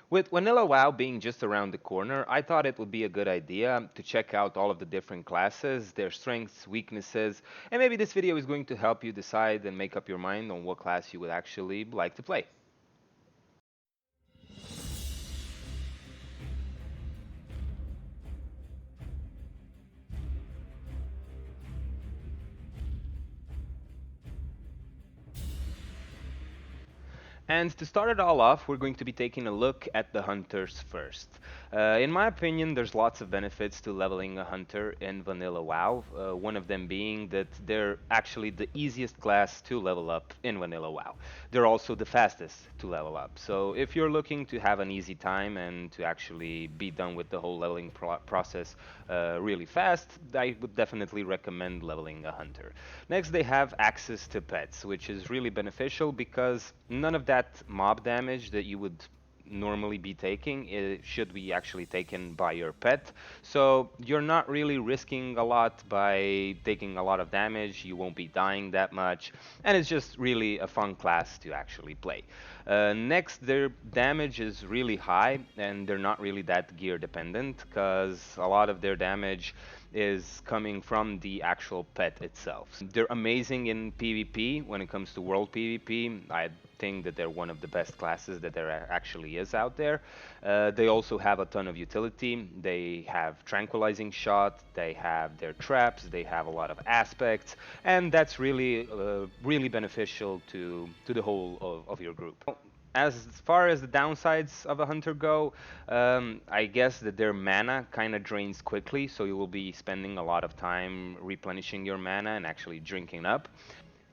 With Vanilla WoW being just around the corner, I thought it would be a good idea to check out all of the different classes, their strengths, weaknesses, and maybe this video is going to help you decide and make up your mind on what class you would actually like to play. And to start it all off, we're going to be taking a look at the hunters first. In my opinion, there's lots of benefits to leveling a hunter in Vanilla WoW. One of them being that they're actually the easiest class to level up in Vanilla WoW. They're also the fastest to level up. So if you're looking to have an easy time and to actually be done with the whole leveling process really fast, I would definitely recommend leveling a hunter. Next, they have access to pets, which is really beneficial because none of that mob damage that you would normally be taking should be actually taken by your pet. So you're not really risking a lot by taking a lot of damage. You won't be dying that much, and it's just really a fun class to actually play. Next, their damage is really high, and they're not really that gear dependent because a lot of their damage is coming from the actual pet itself. They're amazing in PvP when it comes to world PvP. I think that they're one of the best classes that there actually is out there. They also have a ton of utility. They have tranquilizing shot, they have their traps, they have a lot of aspects, and that's really beneficial to the whole of your group. As far as the downsides of a hunter go, I guess that their mana kind of drains quickly, so you will be spending a lot of time replenishing your mana and actually drinking up.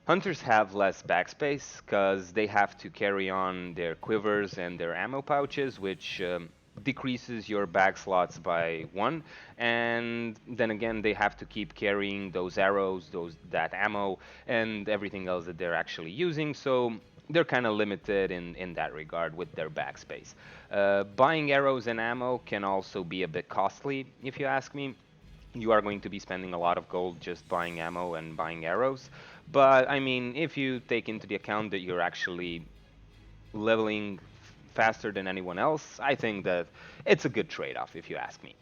Hunters have less backspace because they have to carry on their quivers and their ammo pouches, which decreases your bag slots by one. And then again, they have to keep carrying those arrows, that ammo, and everything else that they're actually using. So they're kind of limited in that regard with their backspace. Buying arrows and ammo can also be a bit costly, if you ask me. You are going to be spending a lot of gold just buying ammo and buying arrows. But I mean, if you take into the account that you're actually leveling faster than anyone else, I think that it's a good trade-off, if you ask me.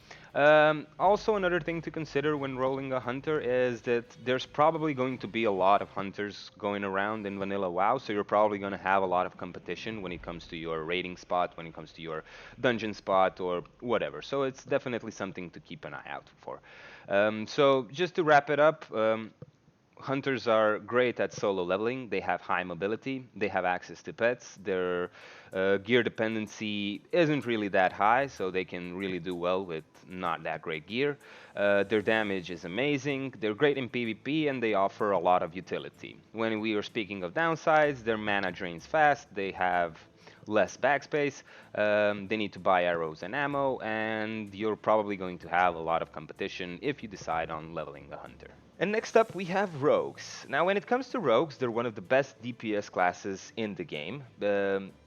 Also, another thing to consider when rolling a hunter is that there's probably going to be a lot of hunters going around in Vanilla WoW, so you're probably going to have a lot of competition when it comes to your raiding spot, when it comes to your dungeon spot, or whatever. So it's definitely something to keep an eye out for. So just to wrap it up, hunters are great at solo leveling. They have high mobility. They have access to pets. Their gear dependency isn't really that high, so they can really do well with not that great gear. Their damage is amazing. They're great in PvP, and they offer a lot of utility. When we are speaking of downsides, their mana drains fast. They have less backspace. They need to buy arrows and ammo, and you're probably going to have a lot of competition if you decide on leveling the hunter. And next up, we have rogues. Now, when it comes to rogues, they're one of the best DPS classes in the game.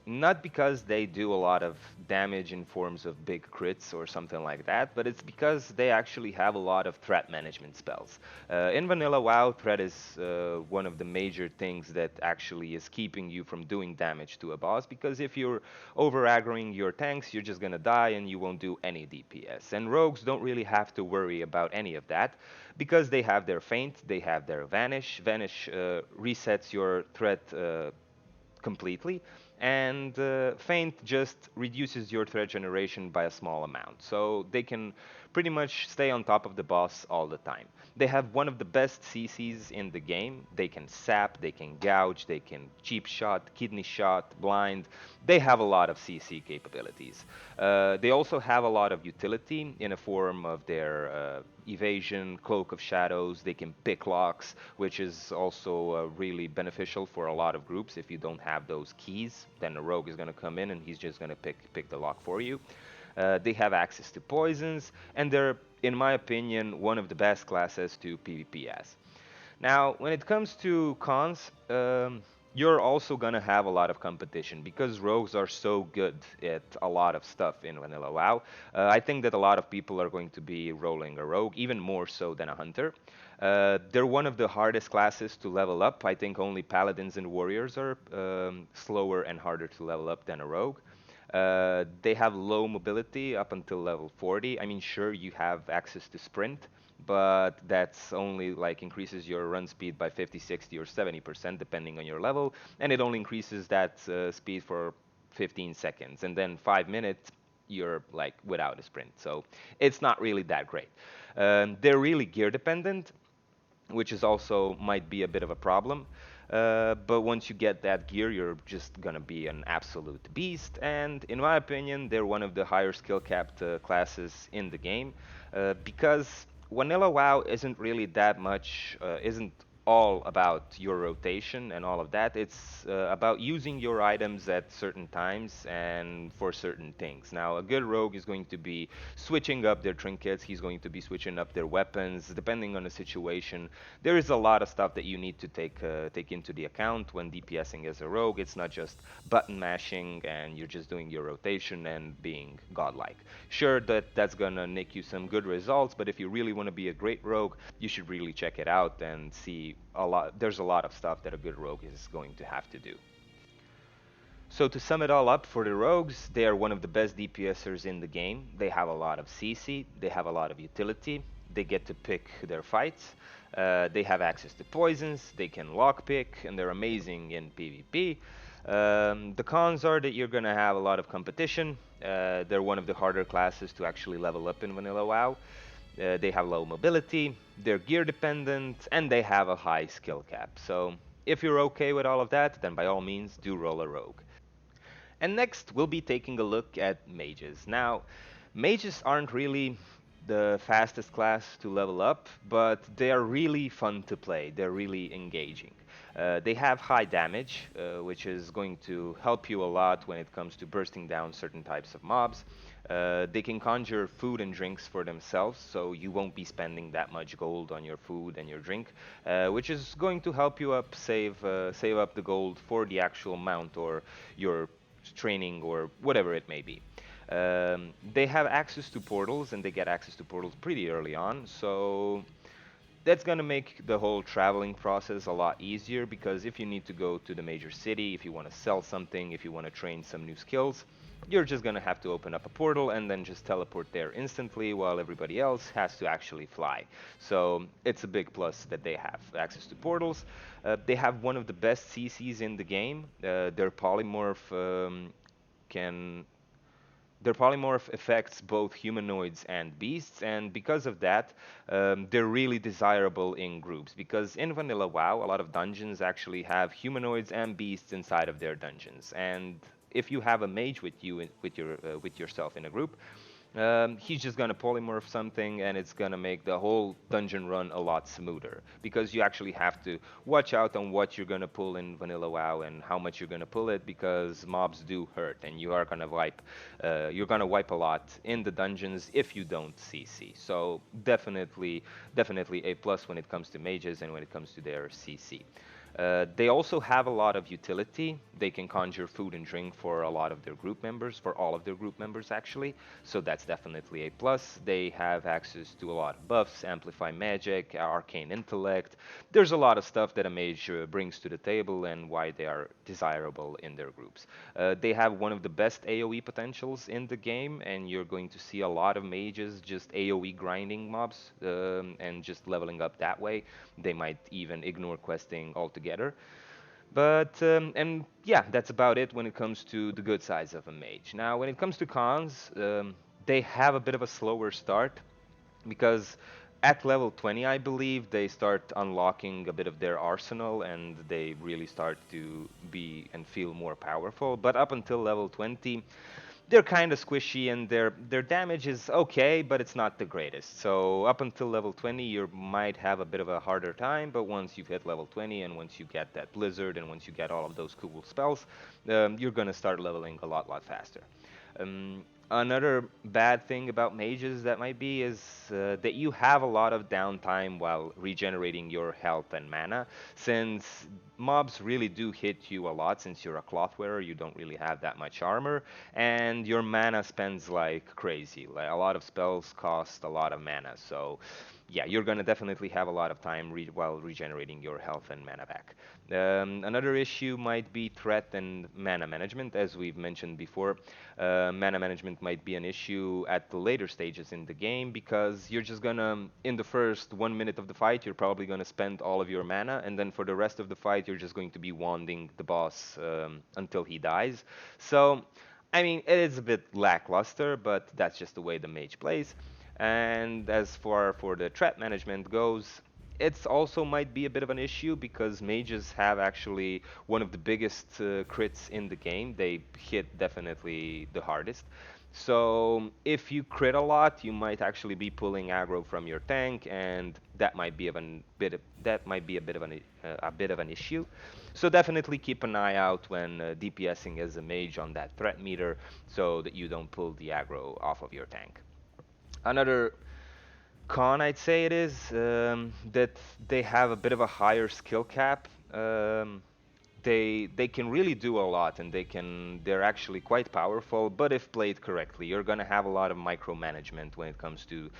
Not because they do a lot of damage in forms of big crits or something like that, but it's because they actually have a lot of threat management spells. In Vanilla WoW, threat is one of the major things that actually is keeping you from doing damage to a boss, because if you're over-aggroing your tanks, you're just gonna die and you won't do any DPS. And rogues don't really have to worry about any of that, because they have their feint, they have their vanish. Vanish resets your threat completely, and feint just reduces your threat generation by a small amount. So they can pretty much stay on top of the boss all the time. They have one of the best CCs in the game. They can sap, they can gouge, they can cheap shot, kidney shot, blind. They have a lot of CC capabilities. They also have a lot of utility in a form of their evasion, cloak of shadows. They can pick locks, which is also really beneficial for a lot of groups. If you don't have those keys, then a rogue is going to come in and he's just going to pick the lock for you. They have access to poisons, and they're, in my opinion, one of the best classes to PvP as. Now, when it comes to cons, you're also gonna have a lot of competition because rogues are so good at a lot of stuff in Vanilla WoW. I think that a lot of people are going to be rolling a rogue, even more so than a hunter. They're one of the hardest classes to level up. I think only paladins and warriors are slower and harder to level up than a rogue. They have low mobility up until level 40. I mean, sure, you have access to sprint, but that's only like increases your run speed by 50, 60, or 70% depending on your level, and it only increases that speed for 15 seconds, and then 5 minutes you're like without a sprint. So it's not really that great. They're really gear dependent, which is also might be a bit of a problem. But once you get that gear, you're just gonna be an absolute beast. And in my opinion, they're one of the higher skill capped classes in the game, because Vanilla WoW isn't really that much, isn't all about your rotation and all of that. It's about using your items at certain times and for certain things. Now, a good rogue is going to be switching up their trinkets, he's going to be switching up their weapons, depending on the situation. There is a lot of stuff that you need to take into the account when DPSing as a rogue. It's not just button mashing and you're just doing your rotation and being godlike. Sure, that's gonna make you some good results, but if you really want to be a great rogue, you should really check it out and see a lot. There's a lot of stuff that a good rogue is going to have to do. So to sum it all up, for the rogues, they are one of the best DPSers in the game. They have a lot of CC, they have a lot of utility, they get to pick their fights, they have access to poisons, they can lockpick, and they're amazing in PvP. The cons are that you're gonna have a lot of competition. They're one of the harder classes to actually level up in Vanilla WoW. They have low mobility, they're gear dependent, and they have a high skill cap. So if you're okay with all of that, then by all means do roll a rogue. And next, we'll be taking a look at mages. Now, mages aren't really the fastest class to level up, but they are really fun to play. They're really engaging. They have high damage, which is going to help you a lot when it comes to bursting down certain types of mobs. They can conjure food and drinks for themselves, so you won't be spending that much gold on your food and your drink, which is going to help you save up the gold for the actual mount or your training or whatever it may be. They have access to portals and they get access to portals pretty early on, so that's going to make the whole traveling process a lot easier, because if you need to go to the major city, if you want to sell something, if you want to train some new skills, you're just going to have to open up a portal and then just teleport there instantly while everybody else has to actually fly. So it's a big plus that they have access to portals. They have one of the best CCs in the game. Their polymorph can their polymorph affects both humanoids and beasts, and because of that, they're really desirable in groups. Because in Vanilla WoW, a lot of dungeons actually have humanoids and beasts inside of their dungeons, and if you have a mage with you with yourself in a group, he's just gonna polymorph something, and it's gonna make the whole dungeon run a lot smoother. Because you actually have to watch out on what you're gonna pull in Vanilla WoW and how much you're gonna pull it, because mobs do hurt, and you are gonna wipe. You're gonna wipe a lot in the dungeons if you don't CC. So definitely a plus when it comes to mages and when it comes to their CC. They also have a lot of utility. They can conjure food and drink for a lot of their group members, for all of their group members actually, so that's definitely a plus. They have access to a lot of buffs, amplify magic, arcane intellect. There's a lot of stuff that a mage brings to the table and why they are desirable in their groups. They have one of the best AoE potentials in the game, and you're going to see a lot of mages just AoE grinding mobs and just leveling up that way. They might even ignore questing altogether. But, and yeah, that's about it when it comes to the good sides of a mage. Now, when it comes to cons, they have a bit of a slower start, because at level 20, I believe, they start unlocking a bit of their arsenal and they really start to be and feel more powerful. But up until level 20, they're kind of squishy, and their damage is okay, but it's not the greatest. So up until level 20, you might have a bit of a harder time, but once you've hit level 20 and once you get that blizzard and once you get all of those cool spells, you're gonna start leveling a lot faster. Another bad thing about mages that might be is that you have a lot of downtime while regenerating your health and mana, since mobs really do hit you a lot. Since you're a cloth wearer, you don't really have that much armor, and your mana spends like crazy. Like, a lot of spells cost a lot of mana, so yeah, you're gonna definitely have a lot of time while regenerating your health and mana back. Another issue might be threat and mana management, as we've mentioned before. Mana management might be an issue at the later stages in the game because you're just gonna, in the first 1 minute of the fight, you're probably gonna spend all of your mana, and then for the rest of the fight, you're just going to be wanding the boss until he dies. So, I mean, it is a bit lackluster, but that's just the way the mage plays. And as for the threat management goes, it's also might be a bit of an issue because mages have actually one of the biggest crits in the game. They hit definitely the hardest. So if you crit a lot, you might actually be pulling aggro from your tank, and that might be that might be a bit of an issue. So definitely keep an eye out when DPSing as a mage on that threat meter, so that you don't pull the aggro off of your tank. Another con, I'd say it is that they have a bit of a higher skill cap. They can really do a lot, and they're actually quite powerful. But if played correctly, you're gonna have a lot of micromanagement when it comes to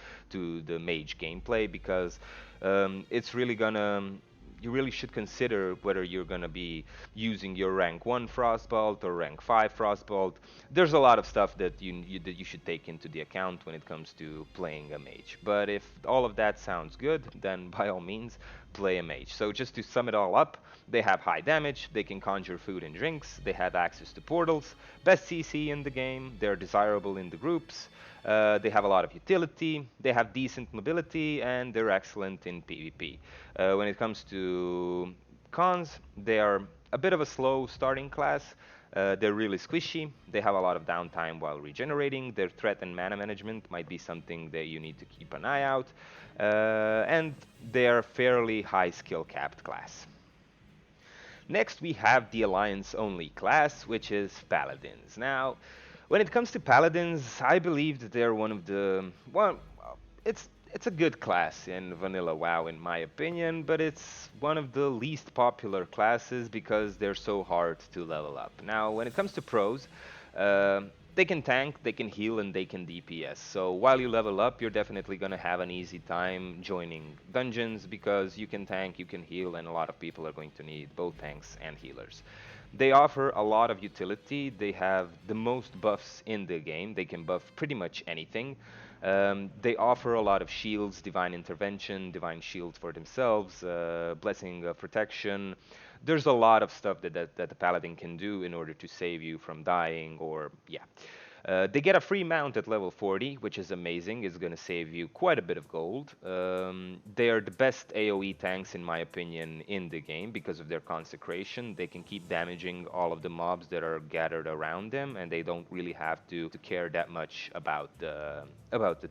the mage gameplay because it's really gonna you really should consider whether you're going to be using your rank 1 Frostbolt or rank 5 Frostbolt. There's a lot of stuff that you should take into the account when it comes to playing a mage. But if all of that sounds good, then by all means, play a mage. So just to sum it all up, they have high damage, they can conjure food and drinks, they have access to portals, best CC in the game, they're desirable in the groups, they have a lot of utility, they have decent mobility, and they're excellent in PvP. When it comes to cons, they are a bit of a slow starting class. They're really squishy. They have a lot of downtime while regenerating. Their threat and mana management might be something that you need to keep an eye out. And they are fairly high skill capped class. Next, we have the Alliance-only class, which is Paladins. Now, when it comes to Paladins, I believe that they're one of the... Well, it's a good class in Vanilla WoW, in my opinion, but it's one of the least popular classes because they're so hard to level up. Now, when it comes to pros, uh, they can tank, they can heal, and they can DPS. So while you level up, you're definitely going to have an easy time joining dungeons because you can tank, you can heal, and a lot of people are going to need both tanks and healers. They offer a lot of utility. They have the most buffs in the game. They can buff pretty much anything. They offer a lot of shields, divine intervention, divine shield for themselves, blessing of protection. There's a lot of stuff that the paladin can do in order to save you from dying, or yeah. They get a free mount at level 40, which is amazing. It's going to save you quite a bit of gold. They are the best AoE tanks, in my opinion, in the game because of their consecration. They can keep damaging all of the mobs that are gathered around them, and they don't really have to care that much about the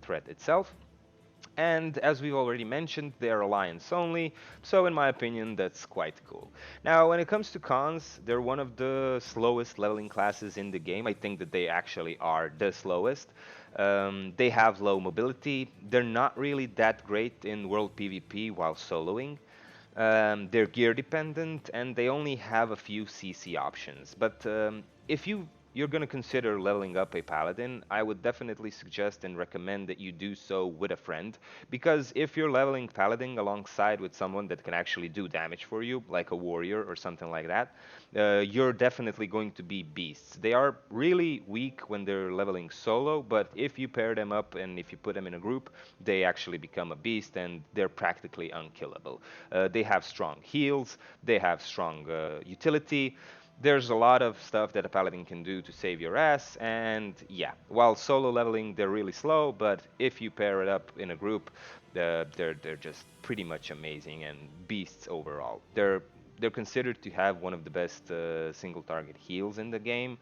threat itself. And as we've already mentioned, they're alliance only, so in my opinion, that's quite cool. Now, when it comes to cons, they're one of the slowest leveling classes in the game. I think that they actually are the slowest. They have low mobility. They're not really that great in world PvP while soloing. They're gear dependent, and they only have a few CC options. But if you're going to consider leveling up a paladin, I would definitely suggest and recommend that you do so with a friend, because if you're leveling paladin alongside with someone that can actually do damage for you, like a warrior or something like that, you're definitely going to be beasts. They are really weak when they're leveling solo, but if you pair them up and if you put them in a group, they actually become a beast and they're practically unkillable. They have strong heals, they have strong utility. There's a lot of stuff that a paladin can do to save your ass, and yeah, while solo leveling they're really slow, but if you pair it up in a group, they're just pretty much amazing and beasts overall. They're considered to have one of the best single target heals in the game.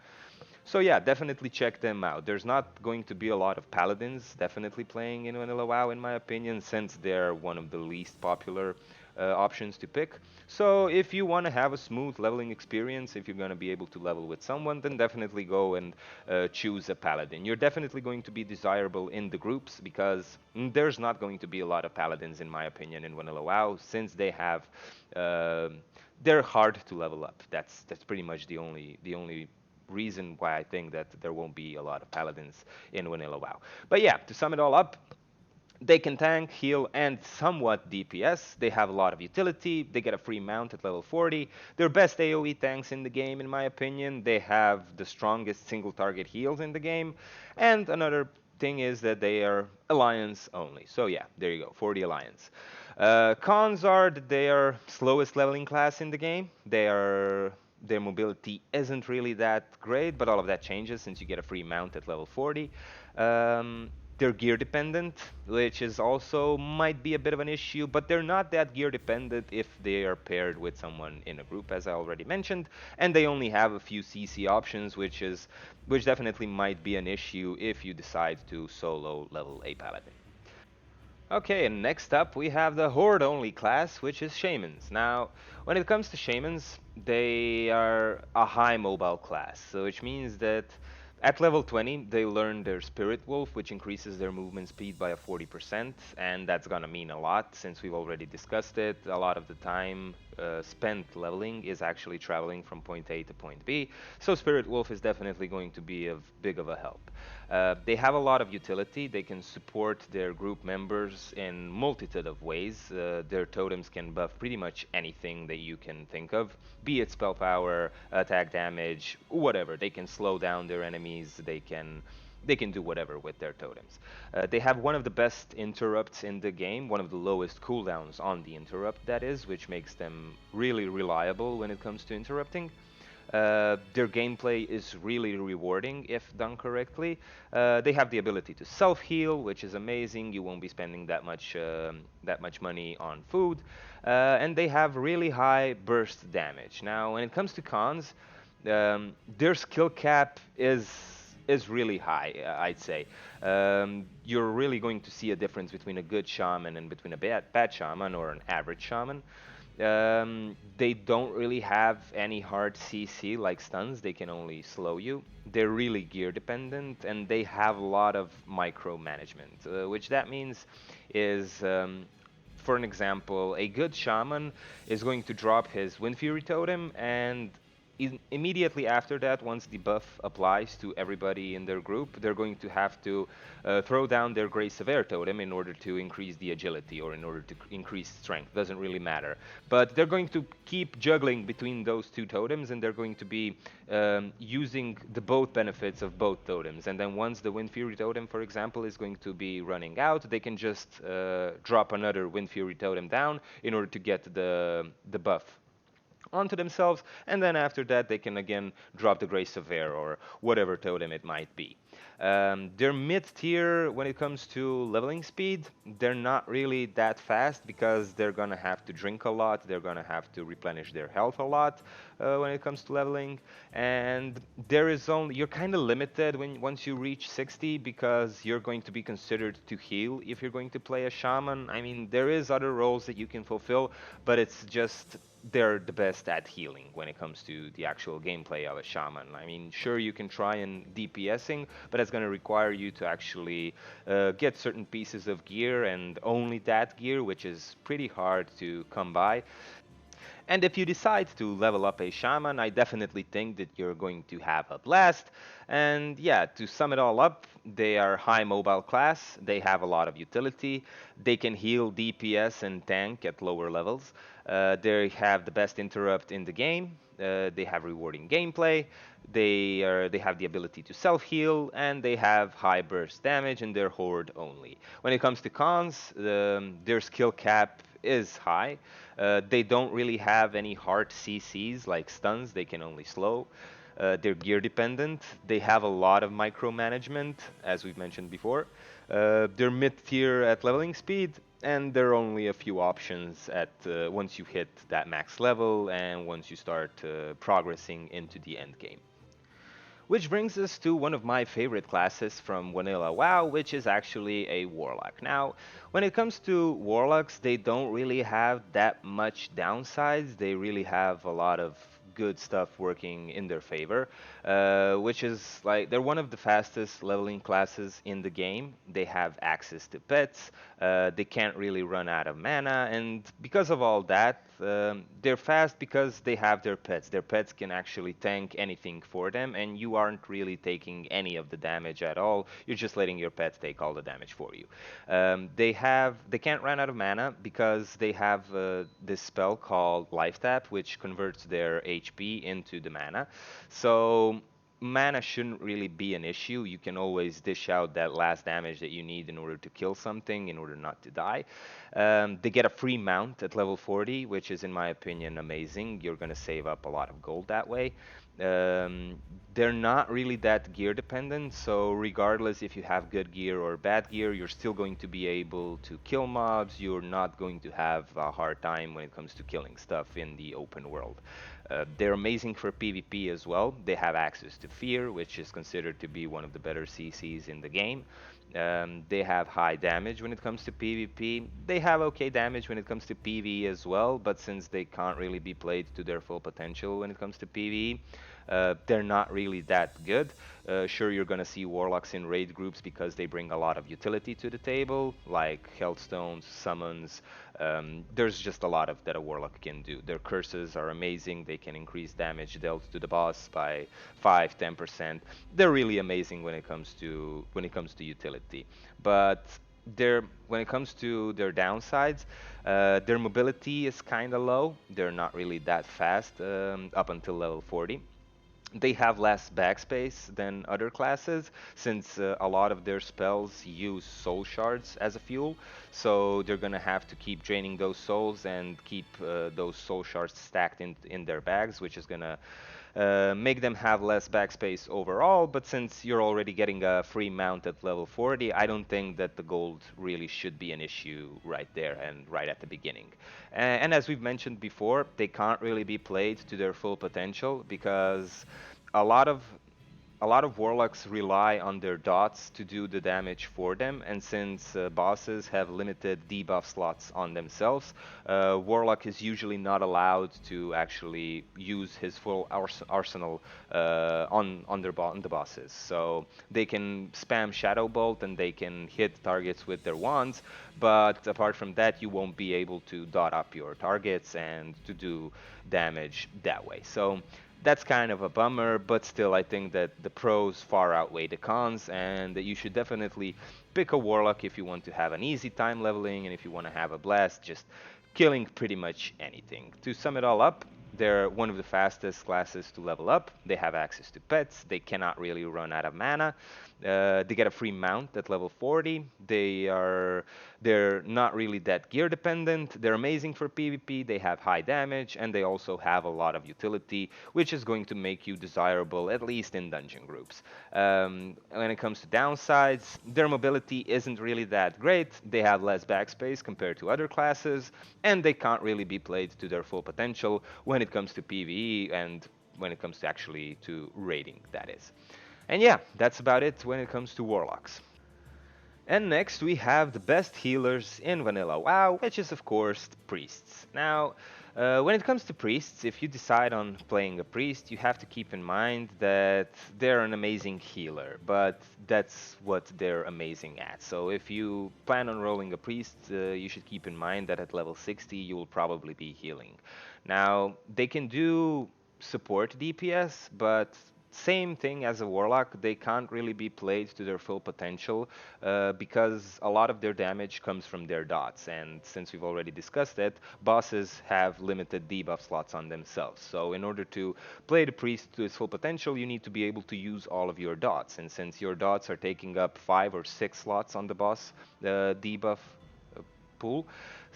So yeah, definitely check them out. There's not going to be a lot of paladins definitely playing in Vanilla WoW, in my opinion, since they're one of the least popular options to pick. So if you want to have a smooth leveling experience, if you're going to be able to level with someone, then definitely go and choose a paladin. You're definitely going to be desirable in the groups because there's not going to be a lot of paladins, in my opinion, in Vanilla WoW, since uh, they're hard to level up. That's pretty much the only reason why I think that there won't be a lot of paladins in Vanilla WoW. But yeah, to sum it all up, They can tank, heal, and somewhat DPS. They have a lot of utility. They get a free mount at level 40. They're best AoE tanks in the game, in my opinion. They have the strongest single target heals in the game. And another thing is that they are alliance only. So yeah, there you go, 40 alliance. Cons are that they are slowest leveling class in the game. Their mobility isn't really that great, but all of that changes since you get a free mount at level 40. They're gear dependent, which is also might be a bit of an issue, but they're not that gear dependent if they are paired with someone in a group, as I already mentioned, and they only have a few CC options, which definitely might be an issue if you decide to solo level a Paladin. Okay, and next up we have the Horde-only class, which is Shamans. Now, when it comes to Shamans, they are a high mobile class, so which means that at level 20 they learn their Spirit Wolf, which increases their movement speed by a 40%, and that's gonna mean a lot since we've already discussed it. A lot of the time spent leveling is actually traveling from point A to point B, so Spirit Wolf is definitely going to be of big of a help. They have a lot of utility. They can support their group members in multitude of ways. Their totems can buff pretty much anything that you can think of, be it spell power, attack damage, whatever. They can slow down their enemies. They can do whatever with their totems. They have one of the best interrupts in the game, one of the lowest cooldowns on the interrupt, that is, which makes them really reliable when it comes to interrupting. Their gameplay is really rewarding if done correctly. They have the ability to self-heal, which is amazing. You won't be spending that much money on food, and they have really high burst damage. Now, when it comes to cons, their skill cap is really high, I'd say. You're really going to see a difference between a good shaman and between a bad shaman or an average shaman. They don't really have any hard CC like stuns. They can only slow you. They're really gear dependent, and they have a lot of micromanagement, which that means is, for an example, a good shaman is going to drop his Wind Fury totem, and immediately after that, once the buff applies to everybody in their group, they're going to have to throw down their Grace of Air totem in order to increase the agility or in order to increase strength. Doesn't really matter. But they're going to keep juggling between those two totems, and they're going to be using the both benefits of both totems. And then once the Wind Fury totem, for example, is going to be running out, they can just drop another Wind Fury totem down in order to get the buff onto themselves, and then after that they can again drop the Grace of Air or whatever totem it might be. They're mid-tier when it comes to leveling speed. They're not really that fast because they're gonna have to drink a lot, they're gonna have to replenish their health a lot when it comes to leveling, and there is only you're kind of limited when once you reach 60 because you're going to be considered to heal if you're going to play a shaman. I mean, there is other roles that you can fulfill, but it's just they're the best at healing when it comes to the actual gameplay of a shaman. I mean, sure, you can try and DPSing, but it's going to require you to actually get certain pieces of gear and only that gear, which is pretty hard to come by. And if you decide to level up a shaman, I definitely think that you're going to have a blast. And yeah, to sum it all up, they are high mobile class, they have a lot of utility, they can heal DPS and tank at lower levels, they have the best interrupt in the game, they have rewarding gameplay, they have the ability to self-heal, and they have high burst damage, and they're horde only. When it comes to cons, their skill cap is high. They don't really have any hard CCs like stuns, they can only slow. They're gear dependent. They have a lot of micromanagement, as we've mentioned before. They're mid-tier at leveling speed, and there are only a few options at once you hit that max level and once you start progressing into the end game. Which brings us to one of my favorite classes from Vanilla WoW, which is actually a Warlock. Now, when it comes to Warlocks, they don't really have that much downsides. They really have a lot of good stuff working in their favor, which is like they're one of the fastest leveling classes in the game. They have access to pets, they can't really run out of mana, and because of all that, They're fast because they have their pets. Their pets can actually tank anything for them, and you aren't really taking any of the damage at all. You're just letting your pets take all the damage for you. They can't run out of mana because they have this spell called Life Tap, which converts their HP into the mana. So mana shouldn't really be an issue. You can always dish out that last damage that you need in order to kill something, in order not to die. They get a free mount at level 40, which is, in my opinion, amazing. You're going to save up a lot of gold that way. Um, they're not really that gear dependent, so regardless if you have good gear or bad gear, you're still going to be able to kill mobs. You're not going to have a hard time when it comes to killing stuff in the open world. They're amazing for PvP as well. They have access to Fear, which is considered to be one of the better CCs in the game. They have high damage when it comes to PvP. They have okay damage when it comes to PvE as well, but since they can't really be played to their full potential when it comes to PvE, they're not really that good. Sure, you're going to see Warlocks in raid groups because they bring a lot of utility to the table, like Healthstones, Summons. There's just a lot of that a Warlock can do. Their curses are amazing. They can increase damage dealt to the boss by 5-10%. They're really amazing when it comes to utility. But when it comes to their downsides, their mobility is kind of low. They're not really that fast up until level 40. They have less backspace than other classes since a lot of their spells use soul shards as a fuel. So they're going to have to keep draining those souls and keep those soul shards stacked in their bags, which is going to make them have less backspace overall. But since you're already getting a free mount at level 40, I don't think that the gold really should be an issue right there and right at the beginning. And as we've mentioned before, they can't really be played to their full potential because a lot of warlocks rely on their dots to do the damage for them, and since bosses have limited debuff slots on themselves, warlock is usually not allowed to actually use his full arsenal on the bosses. So they can spam Shadow Bolt and they can hit targets with their wands, but apart from that, you won't be able to dot up your targets and to do damage that way. So that's kind of a bummer, but still I think that the pros far outweigh the cons, and that you should definitely pick a Warlock if you want to have an easy time leveling and if you want to have a blast just killing pretty much anything. To sum it all up, they're one of the fastest classes to level up. They have access to pets. They cannot really run out of mana. They get a free mount at level 40. They're not really that gear dependent. They're amazing for PvP. They have high damage, and they also have a lot of utility, which is going to make you desirable at least in dungeon groups. When it comes to downsides, their mobility isn't really that great. They have less backspace compared to other classes, and they can't really be played to their full potential when it comes to PvE and when it comes to actually to raiding, that is. And yeah, that's about it when it comes to Warlocks. And next we have the best healers in Vanilla WoW, which is of course Priests. Now, when it comes to Priests, if you decide on playing a Priest, you have to keep in mind that they're an amazing healer, but that's what they're amazing at. So if you plan on rolling a Priest, you should keep in mind that at level 60 you will probably be healing. Now, they can do support DPS, but same thing as a Warlock, they can't really be played to their full potential because a lot of their damage comes from their dots. And since we've already discussed it, bosses have limited debuff slots on themselves. So in order to play the Priest to its full potential, you need to be able to use all of your dots. And since your dots are taking up 5 or 6 slots on the boss debuff pool,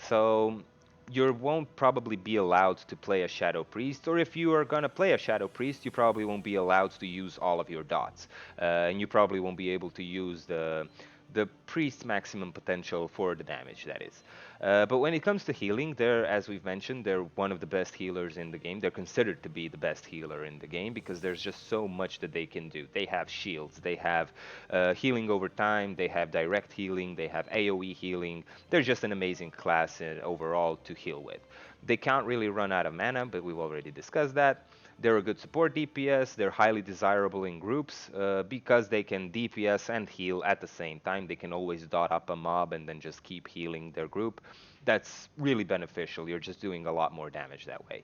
so you won't probably be allowed to play a Shadow Priest, or if you are going to play a Shadow Priest, you probably won't be allowed to use all of your dots. And you probably won't be able to use the Priest's maximum potential for the damage, that is. But when it comes to healing, as we've mentioned, they're one of the best healers in the game. They're considered to be the best healer in the game because there's just so much that they can do. They have shields, they have healing over time, they have direct healing, they have AoE healing. They're just an amazing class overall to heal with. They can't really run out of mana, but we've already discussed that. They're a good support DPS. They're highly desirable in groups because they can DPS and heal at the same time. They can always dot up a mob and then just keep healing their group. that's really beneficial. You're just doing a lot more damage that way.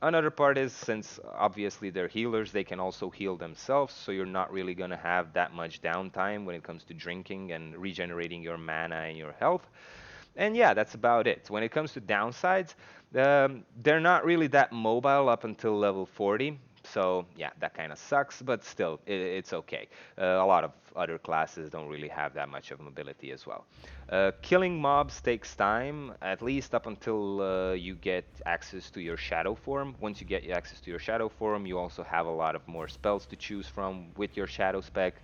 Another part is, since obviously they're healers, they can also heal themselves, so you're not really going to have that much downtime when it comes to drinking and regenerating your mana and your health. And yeah, that's about it. When it comes to downsides, they're not really that mobile up until level 40. So yeah, that kind of sucks, but still, it's okay. A lot of other classes don't really have that much of mobility as well. Killing mobs takes time, at least up until you get access to your shadow form. Once you get access to your shadow form, you also have a lot of more spells to choose from with your shadow spec.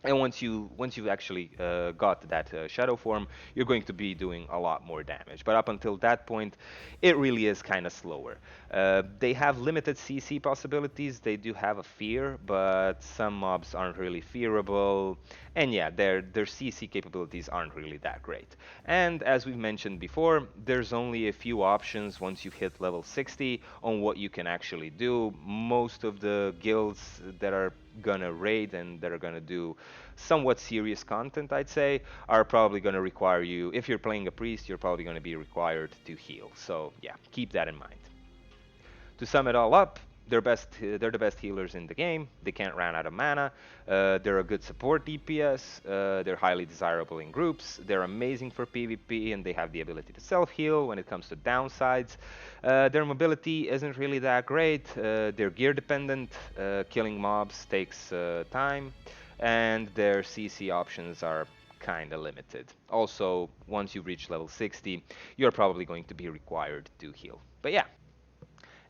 And once you've actually got that shadow form, you're going to be doing a lot more damage. But up until that point, it really is kind of slower. They have limited CC possibilities. They do have a fear, but some mobs aren't really fearable. And yeah, their CC capabilities aren't really that great. And as we've mentioned before, there's only a few options once you hit level 60 on what you can actually do. Most of the guilds that are gonna raid and that are gonna do somewhat serious content, I'd say, are probably gonna require you, if you're playing a priest, you're probably gonna be required to heal. So yeah, keep that in mind. To sum it all up, they're the best healers in the game. They can't run out of mana. They're a good support DPS. They're highly desirable in groups. They're amazing for PvP, and they have the ability to self-heal when it comes to downsides. Their mobility isn't really that great. They're gear dependent. Killing mobs takes time, and their CC options are kind of limited. Also, once you reach level 60, you're probably going to be required to heal. But yeah.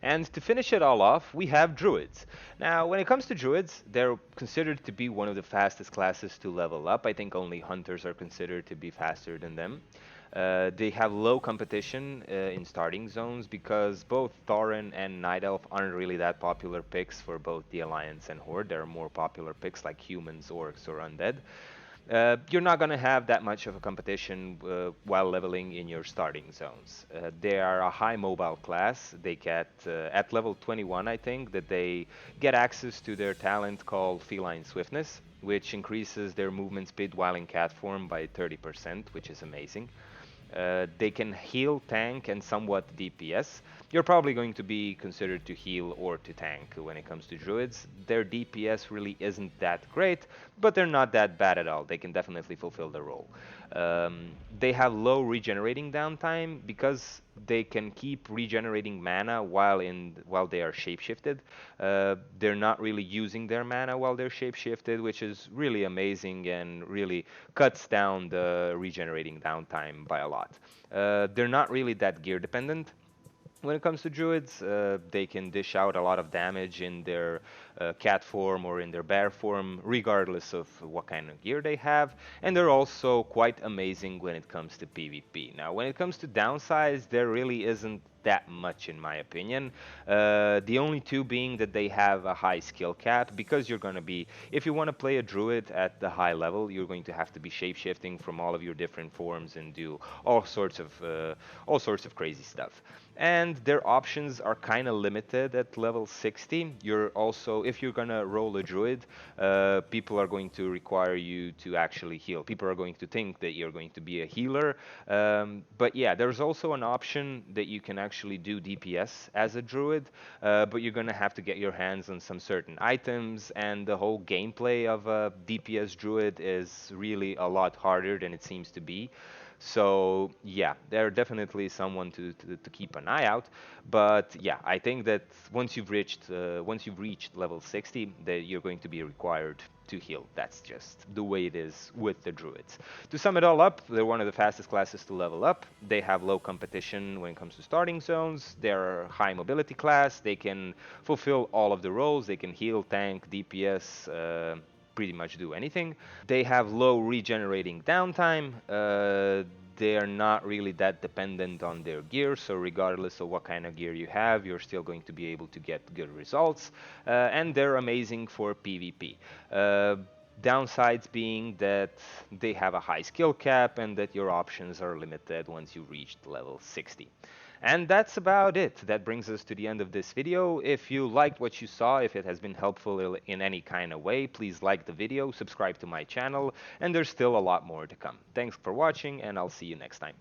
And to finish it all off, we have Druids. Now, when it comes to Druids, they're considered to be one of the fastest classes to level up. I think only Hunters are considered to be faster than them. They have low competition in starting zones because both Thorin and Night Elf aren't really that popular picks for both the Alliance and Horde. There are more popular picks like humans, orcs, or undead. You're not going to have that much of a competition while leveling in your starting zones. They are a high mobile class. They get, at level 21, I think, that they get access to their talent called Feline Swiftness, which increases their movement speed while in cat form by 30%, which is amazing. They can heal, tank, and somewhat DPS. You're probably going to be considered to heal or to tank when it comes to druids. Their DPS really isn't that great, but they're not that bad at all. They can definitely fulfill the role. They have low regenerating downtime because they can keep regenerating mana while they are shapeshifted. They're not really using their mana while they're shapeshifted, which is really amazing and really cuts down the regenerating downtime by a lot. They're not really that gear dependent. When it comes to druids, they can dish out a lot of damage in their cat form or in their bear form, regardless of what kind of gear they have. And they're also quite amazing when it comes to PvP. Now, when it comes to downsides, there really isn't that much, in my opinion. The only two being that they have a high skill cap, because you're going to be, if you want to play a druid at the high level, you're going to have to be shapeshifting from all of your different forms and do all sorts of crazy stuff. And their options are kind of limited at level 60. You're also, if you're gonna roll a druid, people are going to require you to actually heal. People are going to think that you're going to be a healer. But yeah, there's also an option that you can actually do DPS as a druid, but you're gonna have to get your hands on some certain items, and the whole gameplay of a DPS druid is really a lot harder than it seems to be. So yeah, they're definitely someone to keep an eye out. But yeah, I think that once you've reached level 60, that you're going to be required to heal. That's just the way it is with the druids. To sum it all up, they're one of the fastest classes to level up. They have low competition when it comes to starting zones. They're a high mobility class. They can fulfill all of the roles. They can heal, tank, DPS. Pretty much do anything. They have low regenerating downtime. They are not really that dependent on their gear, so regardless of what kind of gear you have, you're still going to be able to get good results. And they're amazing for PvP. Downsides being that they have a high skill cap and that your options are limited once you reach level 60. And that's about it. That brings us to the end of this video. If you liked what you saw, if it has been helpful in any kind of way, please like the video, subscribe to my channel, and there's still a lot more to come. Thanks for watching, and I'll see you next time.